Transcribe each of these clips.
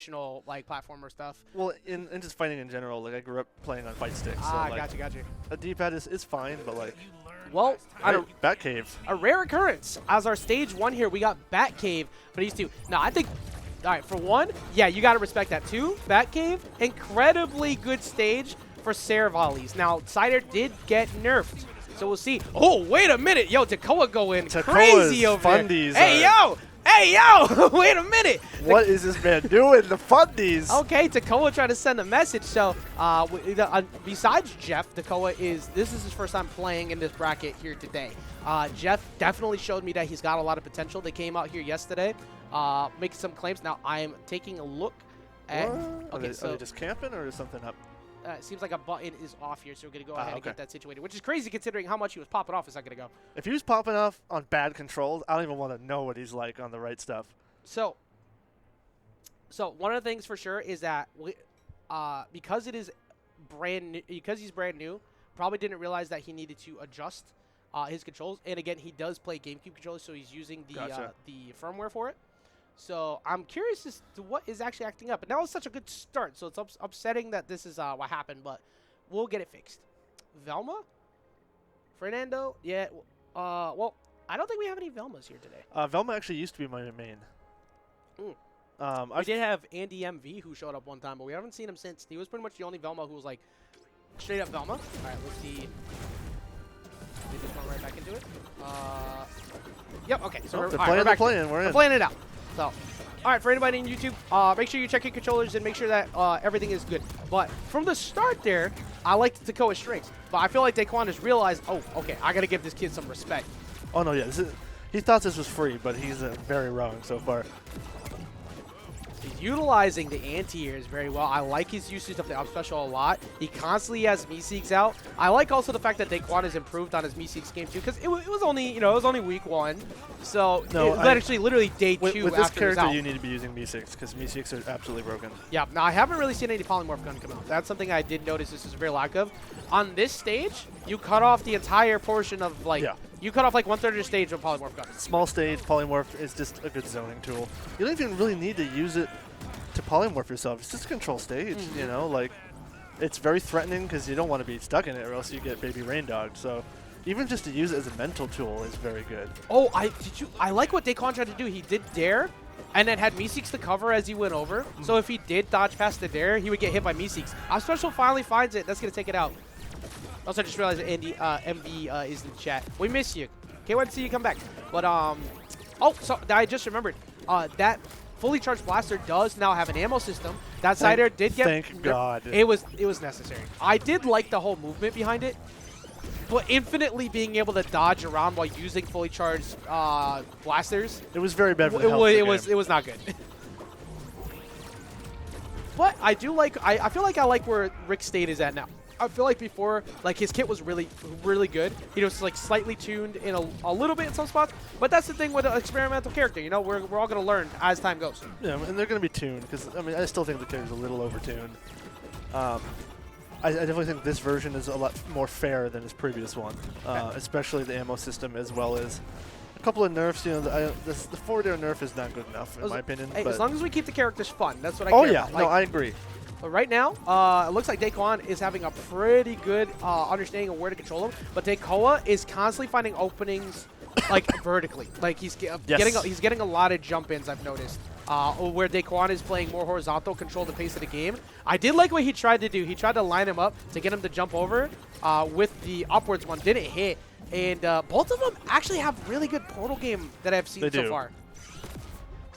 traditional like platformer stuff. Well, in just fighting in general, like I grew up playing on fight sticks. So like, Gotcha. a D-pad is fine, but like. Well, Batcave. A rare occurrence. As our stage 1 here, we got Batcave for these two. Now, I think, all right, for 1, yeah, you got to respect that. 2, Batcave, incredibly good stage for Sarah volleys. Now, Cider did get nerfed, so we'll see. Oh, wait a minute. Yo, Tekoa going crazy over there. Hey, yo! Hey, yo! Wait a minute! What is this man doing? The fundies! Okay, Tekoa tried to send a message. So, besides Jeff, Tekoa this is his first time playing in this bracket here today. Jeff definitely showed me that he's got a lot of potential. They came out here yesterday, making some claims. Now, I am taking a look at... Okay, are they just camping or is something up? It seems like a button is off here, so we're going to go ahead and get that situated, which is crazy considering how much he was popping off a second ago. If he was popping off on bad controls, I don't even want to know what he's like on the right stuff. So one of the things for sure is that because it is because he's brand new, probably didn't realize that he needed to adjust his controls. And again, he does play GameCube controllers, so he's using the firmware for it. So I'm curious as to what is actually acting up. And that was such a good start, so it's upsetting that this is what happened, but we'll get it fixed. Velma? Fernando? Yeah. Well, I don't think we have any Velmas here today. Velma actually used to be my main. We did have Andy MV who showed up one time, but we haven't seen him since. He was pretty much the only Velma who was like straight up Velma. All right, let's see. They just went right back into it. Yep, okay. So we're playing. We're playing it out. So, all right, for anybody in YouTube, make sure you check your controllers and make sure that everything is good. But from the start there, I liked Tekoa strings. But I feel like Daykwion has realized, oh, okay, I got to give this kid some respect. Oh, no, yeah. He thought this was free, but he's very wrong so far. He's utilizing the anti-airs very well. I like his usage of the up special a lot. He constantly has Meeseeks out. I like also the fact that Daykwion has improved on his Meeseeks game too, because it was only, it was only week 1. So actually literally day 2 with after this character, out. you need to be using Meeseeks because Meeseeks are absolutely broken. Yeah. Now I haven't really seen any polymorph gun come out. That's something I did notice. This is a very lack of. On this stage, you cut off the entire portion of like. Yeah. You cut off like 1/3 of the stage with polymorph gun. Small stage polymorph is just a good zoning tool. You don't even really need to use it to polymorph yourself. It's just a control stage, you know, like it's very threatening because you don't want to be stuck in it or else you get baby rain dogged. So even just to use it as a mental tool is very good. Oh, I like what Daykwion tried to do. He did dare and then had Meeseeks to cover as he went over. So if he did dodge past the dare, he would get hit by Meeseeks. Our special finally finds it. That's going to take it out. Also, I just realized that Andy MV is in the chat. We miss you. Can't wait to see you come back. But, oh, so I just remembered. That fully charged blaster does now have an ammo system. That Cider did get... Thank God. It was necessary. I did like the whole movement behind it. But infinitely being able to dodge around while using fully charged blasters. It was very bad for the health. It was not good. But I do like... I feel like I like where Rick's state is at now. I feel like before, like his kit was really, really good. He was like slightly tuned in a little bit in some spots, but that's the thing with an experimental character. You know, we're all gonna learn as time goes. Yeah, and they're gonna be tuned because I mean I still think the character's a little overtuned. I definitely think this version is a lot more fair than his previous one, especially the ammo system as well as a couple of nerfs. You know, the forward air nerf is not good enough in my opinion. Hey, but as long as we keep the characters fun, that's what I care about. No, I agree. But right now, it looks like Daykwion is having a pretty good understanding of where to control him. But Tekoa is constantly finding openings, like vertically. Like he's getting a lot of jump ins. I've noticed. Where Daykwion is playing more horizontal, control the pace of the game. I did like what he tried to do. He tried to line him up to get him to jump over with the upwards one. Didn't hit. And both of them actually have really good portal game that I've seen so far.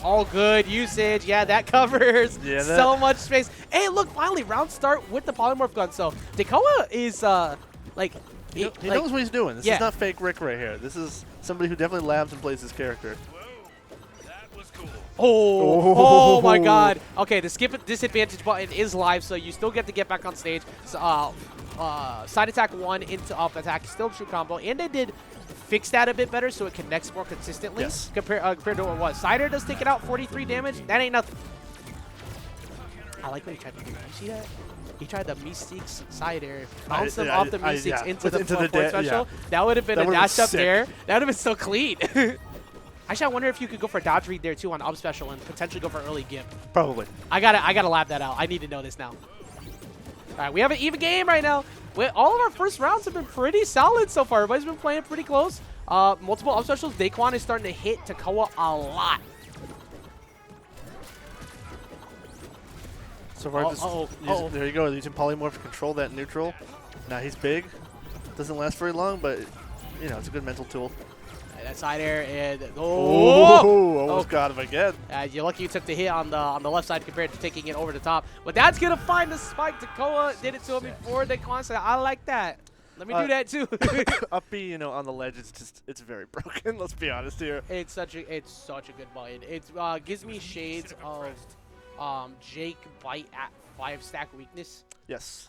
All good usage. Yeah, that covers so much space. Hey, look, finally, round start with the polymorph gun. So Tekoa is like... He knows what he's doing. This is not fake Rick right here. This is somebody who definitely labs and plays his character. That was cool. Oh my God. Okay, the skip disadvantage button is live, so you still get to get back on stage. So, side attack 1 into up attack, still true combo. And they did fix that a bit better so it connects more consistently compared to what it was. Cider does take it out, 43 damage. That ain't nothing. I like what he tried to do. You see that? He tried the Meeseeks Cider, bounce them off the Meeseeks into the forward special. Yeah. That would have been a dash up there. That would have been so clean. Actually, I wonder if you could go for a dodge read there too on up special and potentially go for early gimp. Probably. I gotta lab that out. I need to know this now. All right, we have an even game right now. All of our first rounds have been pretty solid so far. Everybody's been playing pretty close. Multiple up specials. Daykwion is starting to hit Tekoa a lot. So far, there you go. Using polymorph to control that neutral. Now he's big. Doesn't last very long, but you know it's a good mental tool. That side air and almost got him again. You're lucky you took the hit on the left side compared to taking it over the top. But that's gonna find the spike. Tekoa did it to him before Daykwion said, "I like that. Let me do that too." Up B, you know, on the ledge, it's very broken. Let's be honest here. It's such a good button. It gives me shades of Jake bite at 5-stack weakness. Yes.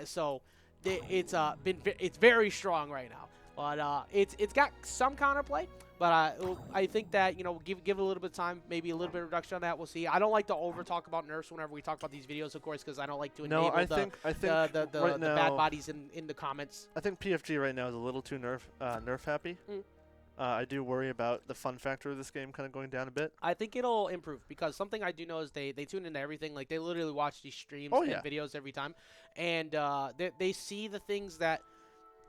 So it's very strong right now. But it's got some counterplay, but I think that, you know, give it a little bit of time, maybe a little bit of reduction on that. We'll see. I don't like to over talk about nerfs whenever we talk about these videos, of course, because I don't like to enable the bad bodies in the comments. I think PFG right now is a little too nerf happy. I do worry about the fun factor of this game kind of going down a bit. I think it'll improve because something I do know is they tune into everything. Like, they literally watch these streams and videos every time, and they see the things that,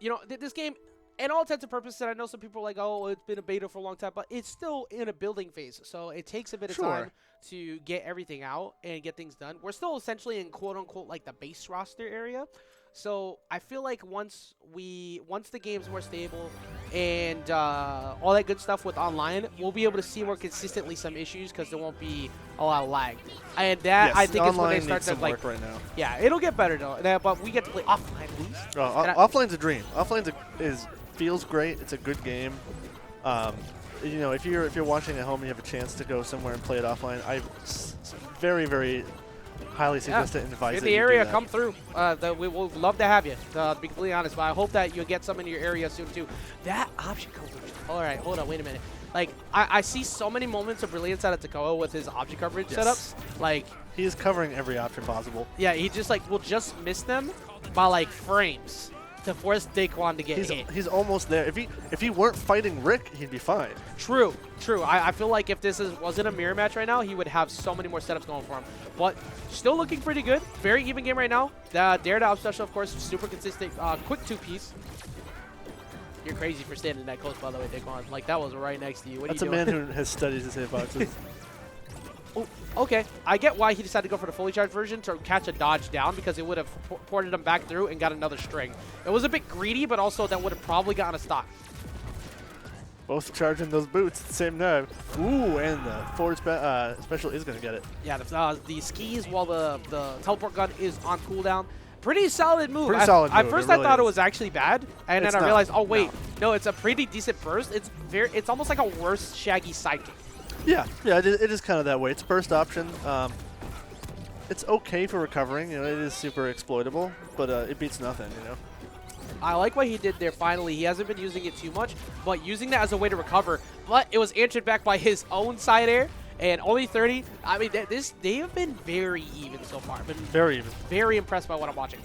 you know, this game. And all intents and purposes, I know some people are like, oh, it's been a beta for a long time, but it's still in a building phase. So it takes a bit of time to get everything out and get things done. We're still essentially in quote-unquote like the base roster area. So I feel like once the game's more stable and all that good stuff with online, we'll be able to see more consistently some issues because there won't be a lot of lag. And that, I think, is when they start to like. Right now. Yeah, it'll get better though. But we get to play offline at least. Offline's a dream. Offline's feels great. It's a good game. You know, if you're watching at home and you have a chance to go somewhere and play it offline, I very, very highly suggest it and advise in the area, come through. We will love to have you, to be completely honest. But I hope that you'll get some in your area soon too. That option coverage. All right, hold on, wait a minute. Like, I see so many moments of brilliance out of Tekoa with his object coverage setups. Like, he is covering every option possible. Yeah, he just will just miss them by like frames to force Daykwion to get hit. He's almost there. If he weren't fighting Rick, he'd be fine. True. I feel like if this wasn't a mirror match right now, he would have so many more setups going for him. But still looking pretty good. Very even game right now. The dare to up special, of course, super consistent. Quick two-piece. You're crazy for standing that close, by the way, Daykwion. Like, that was right next to you. What are you doing? That's a man who has studied his hitboxes. Oh, okay. I get why he decided to go for the fully charged version to catch a dodge down because it would have ported him back through and got another string. It was a bit greedy, but also that would have probably gotten a stock. Both charging those boots at the same time. Ooh, and the forward special is going to get it. Yeah, the skis while the teleport gun is on cooldown. Pretty solid move. At first, I thought it was actually bad, and then I realized, oh wait, no, it's a pretty decent burst. It's almost like a worse Shaggy sidekick. Yeah, it is kind of that way. It's a burst option. It's okay for recovering. You know, it is super exploitable, but it beats nothing. You know. I like what he did there. Finally, he hasn't been using it too much, but using that as a way to recover. But it was answered back by his own side air, and only 30. I mean, they have been very even so far. I've been very even. Very impressed by what I'm watching.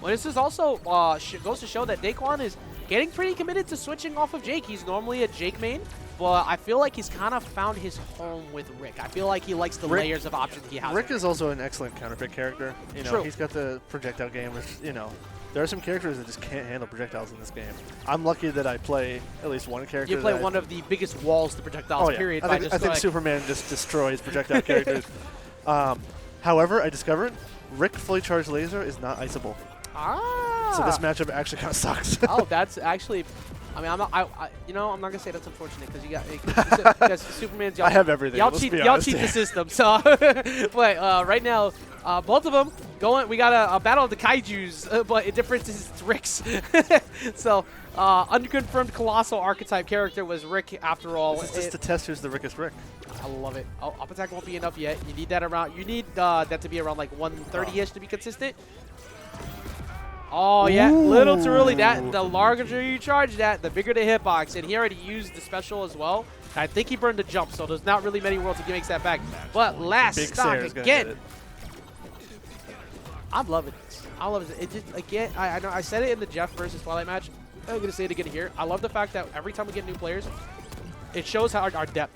Well, this is also goes to show that Daykwion is getting pretty committed to switching off of Jake. He's normally a Jake main, but I feel like he's kind of found his home with Rick. I feel like he likes the layers of options he has. Rick is also an excellent counterpick character. You know, he's got the projectile game, which, you know, there are some characters that just can't handle projectiles in this game. I'm lucky that I play at least one character. You play one of the biggest walls to projectiles, period. I think Superman just destroys projectile characters. However, I discovered Rick fully charged laser is not iceable. So this matchup actually kind of sucks. Oh, that's actually. I mean, I'm not gonna say that's unfortunate because you got because Superman's. I have everything. Y'all cheat the system. So, but right now, both of them going. We got a battle of the kaijus, but the difference is it's Rick's. So, unconfirmed colossal archetype character was Rick after all. This is just to test who's the Rickest Rick. I love it. Oh, up attack won't be enough yet. You need that around. You need that to be around like 130-ish to be consistent. Oh, yeah, little too early. The larger you charge that, the bigger the hitbox. And he already used the special as well. I think he burned the jump, so there's not really many worlds he makes that back. But last stock again. I'm loving this. I love it. It just, again, I know I said it in the Jeff versus Twilight match. I'm going to say it again here. I love the fact that every time we get new players, it shows how our depth.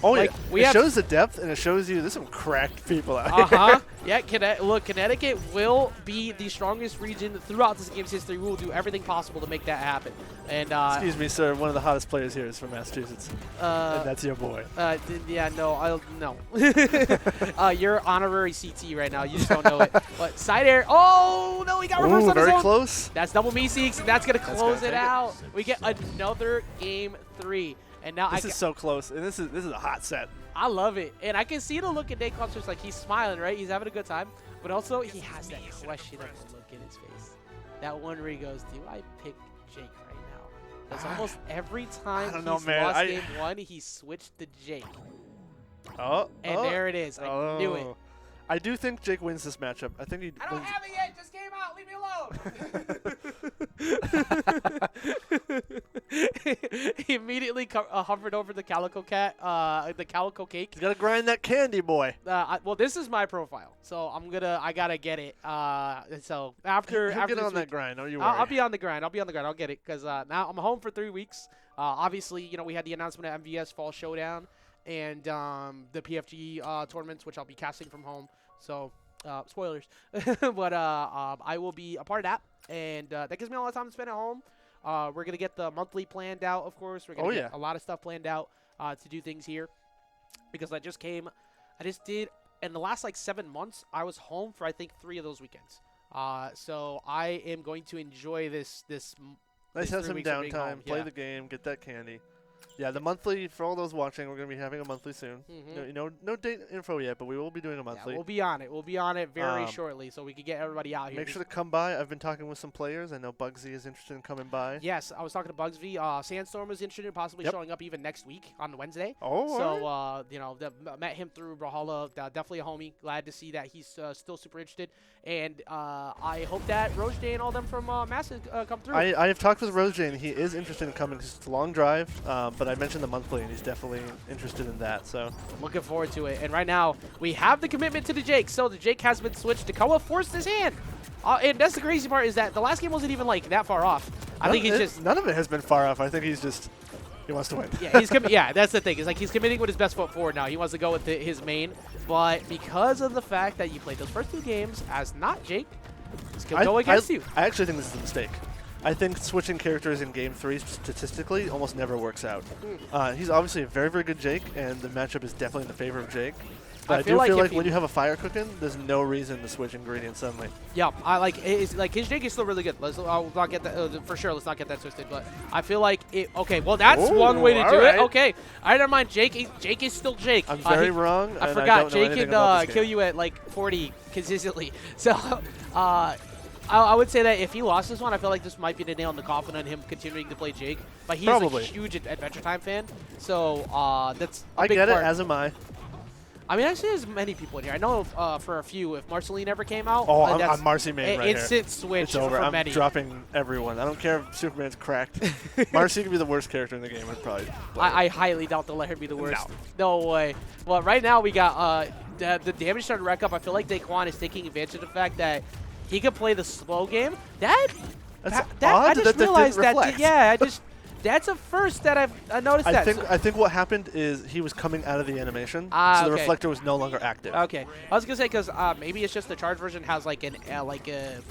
Oh, like, yeah. It shows the depth, and it shows you there's some cracked people out here. Yeah, look, Connecticut will be the strongest region throughout this game's history. We will do everything possible to make that happen. And excuse me, sir. One of the hottest players here is from Massachusetts, and that's your boy. Yeah, no, no. You're honorary CT right now. You just don't know it. But side air. Oh no, he got reversed on his own. Very close. That's double Meeseeks, and that's gonna close it out. We get another game 3. And now this is so close, and this is a hot set. I love it, and I can see the look at Daykwion, just like he's smiling, right? He's having a good time, but also he has that questionable look in his face. That one where he goes, "Do I pick Jake right now?" Because almost every time he's lost game 1, he switched to Jake. Oh, and there it is. I knew it. I do think Jake wins this matchup. I think he. I don't have it yet. Just came out. Leave me alone. He immediately hovered over the calico cat, the calico cake. He's gotta grind that candy, boy. Well, this is my profile, so I gotta get it. So after get on that grind. Don't you worry. I'll be on the grind. I'll get it because now I'm home for 3 weeks. Obviously, we had the announcement at MVS Fall Showdown and the PFG tournaments, which I'll be casting from home. So, spoilers. But I will be a part of that, and that gives me a lot of time to spend at home. We're going to get the monthly planned out, of course. We're going to get a lot of stuff planned out to do things here because I just did, in the last, 7 months, I was home for, I think, 3 of those weekends. So I am going to enjoy this Nice to have some downtime, play the game, get that candy. Yeah, the monthly, for all those watching, we're going to be having a monthly soon. No date info yet, but we will be doing a monthly. Yeah, we'll be on it. We'll be on it very shortly so we can get everybody out here. Make sure to come by. I've been talking with some players. I know Bugsy is interested in coming by. Yes, I was talking to Bugsy. Sandstorm is interested in possibly showing up even next week on Wednesday. Oh, so, met him through Brawlhalla. Definitely a homie. Glad to see that he's still super interested. And I hope that Roger and all them from Massive come through. I have talked with Roger, and he is interested in coming because it's a long drive. But I mentioned the monthly, and he's definitely interested in that. So looking forward to it. And right now, we have the commitment to the Jake. So the Jake has been switched. Tekoa forced his hand. And that's the crazy part is that the last game wasn't even that far off. I think he's just none of it has been far off. I think he wants to win. Yeah, that's the thing. It's he's committing with his best foot forward now. He wants to go with his main. But because of the fact that you played those first 2 games as not Jake, it's going to go against you. I actually think this is a mistake. I think switching characters in Game 3 statistically almost never works out. He's obviously a very, very good Jake, and the matchup is definitely in the favor of Jake. But I do feel like when you have a fire cooking, there's no reason to switch ingredients suddenly. Yeah, his Jake is still really good. I'll not get that for sure. Let's not get that twisted. But I feel like it. Okay, well that's one way to do it. Okay, I don't mind. Jake is still Jake. I'm very wrong. I forgot. Jake can kill you at 40 consistently. So. I would say that if he lost this one, I feel like this might be the nail in the coffin on him continuing to play Jake. But he's a huge Adventure Time fan, so that's a big get part. it, as am I. I mean, actually, there's many people in here. I know for a few, if Marceline ever came out, I'm Marcy main right here. Instant switch. It's over. For many. I'm dropping everyone. I don't care if Superman's cracked. Marcy could be the worst character in the game. I'd probably. I highly doubt they'll let her be the worst. No way. Well, right now we got the damage starting to rack up. I feel like Daykwion is taking advantage of the fact that he could play the slow game. I just realized that. That's a first that I've noticed. I think what happened is he was coming out of the animation, so the reflector was no longer active. Okay, I was gonna say because maybe it's just the charge version has a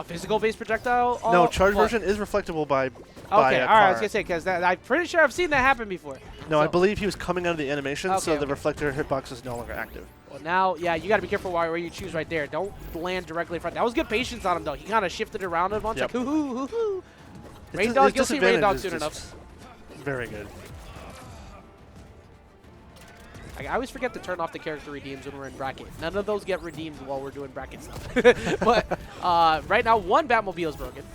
physical based projectile. No, charge version is reflectable by. Okay, all right. I was gonna say because I'm pretty sure I've seen that happen before. No, I believe he was coming out of the animation, so the reflector hitbox is no longer active. Well, now, yeah, you got to be careful where you choose right there. Don't land directly in front. That was good patience on him, though. He kind of shifted around a bunch, like, hoo-hoo. Rain Dog, you'll see Rain Dog soon enough. Very good. I always forget to turn off the character redeems when we're in bracket. None of those get redeemed while we're doing bracket stuff. But right now, one Batmobile is broken.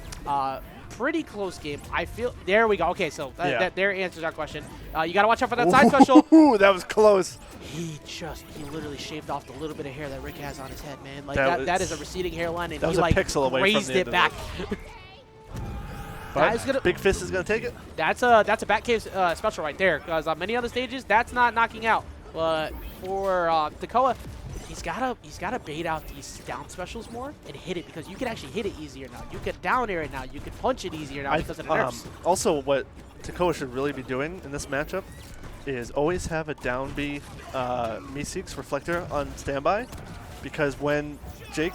Pretty close game. I feel. There we go. Okay, so there answers our question. You got to watch out for that side special. Ooh, that was close. He literally shaved off the little bit of hair that Rick has on his head, man. Like that is a receding hairline, and he raised it back. Big Fist is gonna take it. That's a Batcave special right there. Because on many other stages, that's not knocking out. But for Tekoa, he's gotta bait out these down specials more and hit it because you can actually hit it easier now. You can down air it now. You can punch it easier now because of the nerfs. Also, what Tekoa should really be doing in this matchup is always have a down B Meeseeks reflector on standby, because when Jake,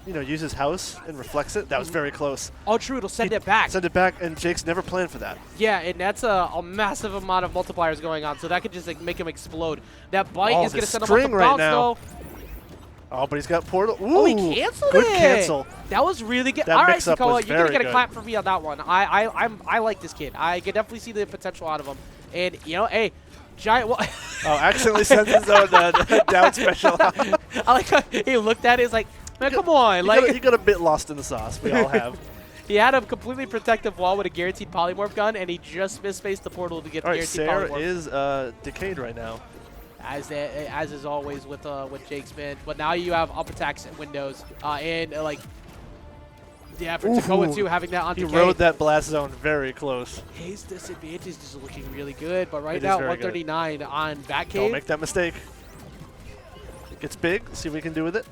uses house and reflects it, that was very close. Oh, true. It'll send it back. Send it back, and Jake's never planned for that. Yeah, and that's a massive amount of multipliers going on, so that could just like make him explode. That bite is going to send him off the bounce, though. Oh, but he's got portal. Ooh, oh, he canceled good it. cancel. That was really good. That All right, mix-up Tekoa, was you're gonna very get a good. clap for me on that one. I like this kid. I can definitely see the potential out of him. And hey, giant. Oh, accidentally sends his own down special out. I like how he looked at it. He's like, man, come on. He got a bit lost in the sauce. We all have. He had a completely protective wall with a guaranteed polymorph gun, and he just misspaced the portal to get the guaranteed Sarah polymorph. is decayed right now. As is always with Jake's bench, but now you have up attacks and windows, and for Tekoa too, having that on He decay. rode that blast zone very close. His disadvantage is looking really good, but right It is now very 139 on Batcave. Don't make that mistake. Gets big. See what we can do with it.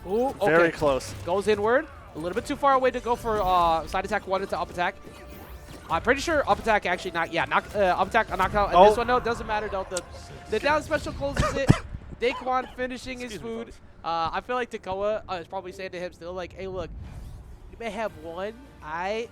Ooh, okay. Very close. Goes inward, a little bit too far away to go for side attack 1 into up attack. I'm pretty sure up attack actually up attack knocked out. And this one, no, doesn't matter though. The down special closes it. Daykwion finishing his food. I feel like Tekoa is probably saying to him still like, hey, look, you may have one, but